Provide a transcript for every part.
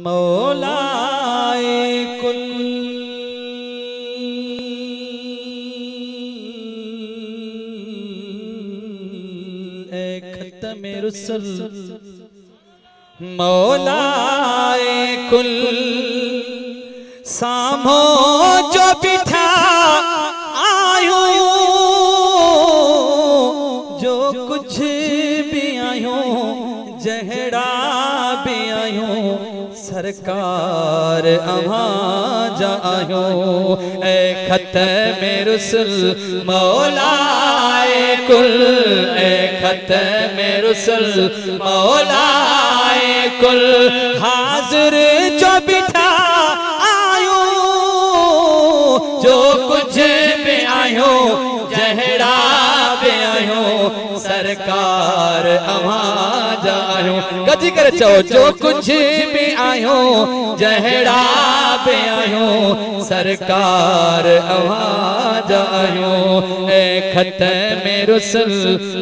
मौलाए कुल खत्म रुसल मौलाए कुल सामो जो बिठा आयो जो कुछ भी आयो जहड़ा भी आयो सरकार अवां जायो ए खत्म रुसल मौलाए कुल ए खत्म रुसल मौलाए कुल हाजिर जो बिठा आयो जो कुछ भी आयो जहड़ा भी आयो सरकार अवां जायो गजी कर चो जो कुछ भी आयो जहड़ा भी आयो सरकार अवां जायो ए खत्म रुसल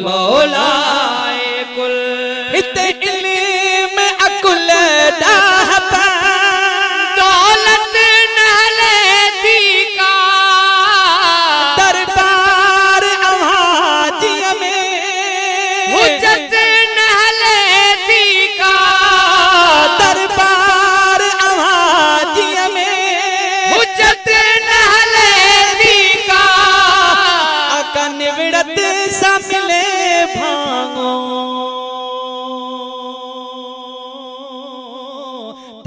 मौलाए कुल इत इल्म अकुल दाह दौलत नहले दी का दरबार अवाजी में हुज्जत नहले दी का दरबार अवाजी में हुज्जत नहले दी का आका निवड़त सा मिले भांगो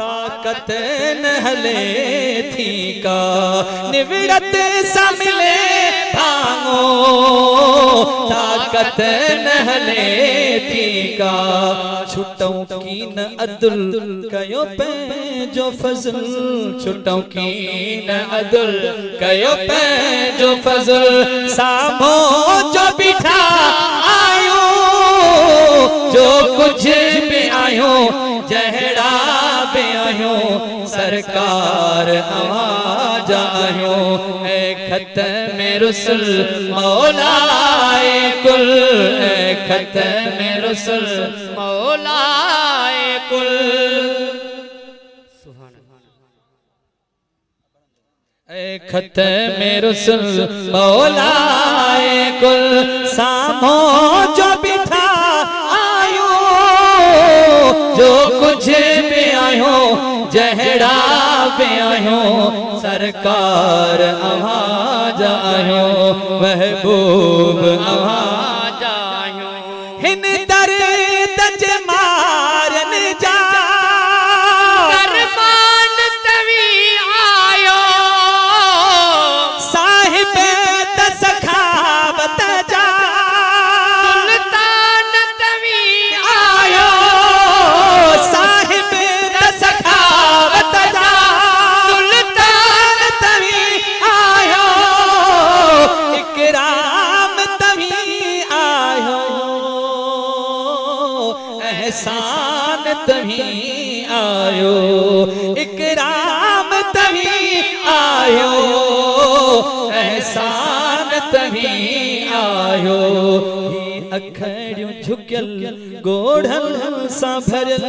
ताकत नहले थी का निवड़त सा मिले भांगो ताकत नहले थी का छुटों की न अदुल कयो पे जो फजल छुटों की न अदुल कयो पे जो फजल सामो जो बिठा आयो जो कुछ भी आयो जहड़ा भी आयो सरकार अवां जायो ए खत्म रुसल मौलाए कुल ए खत्म रुसल मौलाए कुल ए खत्म रुसल मौलाए कुल सामो जो बिठा आयो जो कुछ भी आयो जहड़ा भी आयो सरकार अवां जायो महबूब अवां जायो हिन दर्द ज मारन जा फरमान तवी आयो साहिब दसखावत जा सुल्तान तवी आयो साहिब दसखावत जा सुल्तान तवी आयो इकराम तवी आयो एहसान तभी आयो इकराम तभी आयो एहसान तभी आयो अखड़ियों झुकल गोढ़ल सा भरल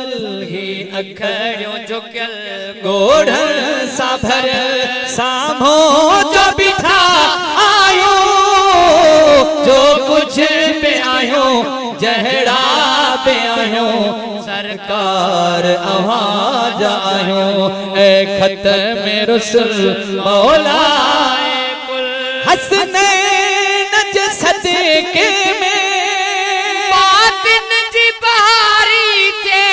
ही अखड़ियों झुकल गोढ़ल सा भरल सामो जो बिठा आयो जो कुछ भी आयो जहड़ा भी आयो सरकार अवां जायो ए खत्म रुसल मौलाए कुल हसनैन ज सदके में बातिन जी बहारी थे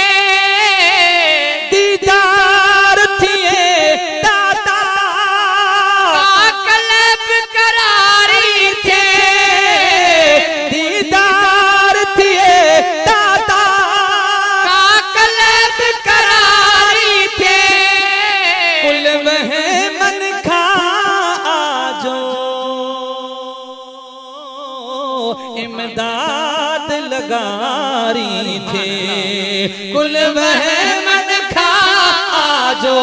दीदार थिए दाता कलब करारी थे दीदार थिए दाता कलब करारी थे कुल वह मन खा आजो इमदाद लगारी थे कुल वह मन खा आजो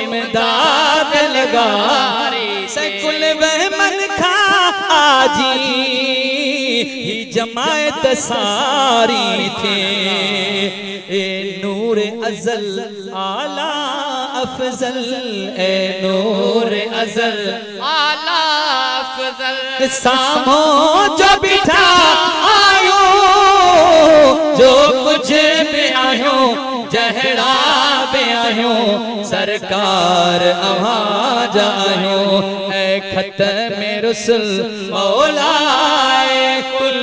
इमदाद लगारी से कुल वह मन खा आजी ही जमायत सारी थे। ए नूर अज़ल आला अफजल, ए नूर अज़ल आला अफजल, सामो जो बिठा आयो, जो कुछ भी आयो जहरा बे आयो, सरकार अहाँ जायो। ए खत्म रुसल मौलाए कुल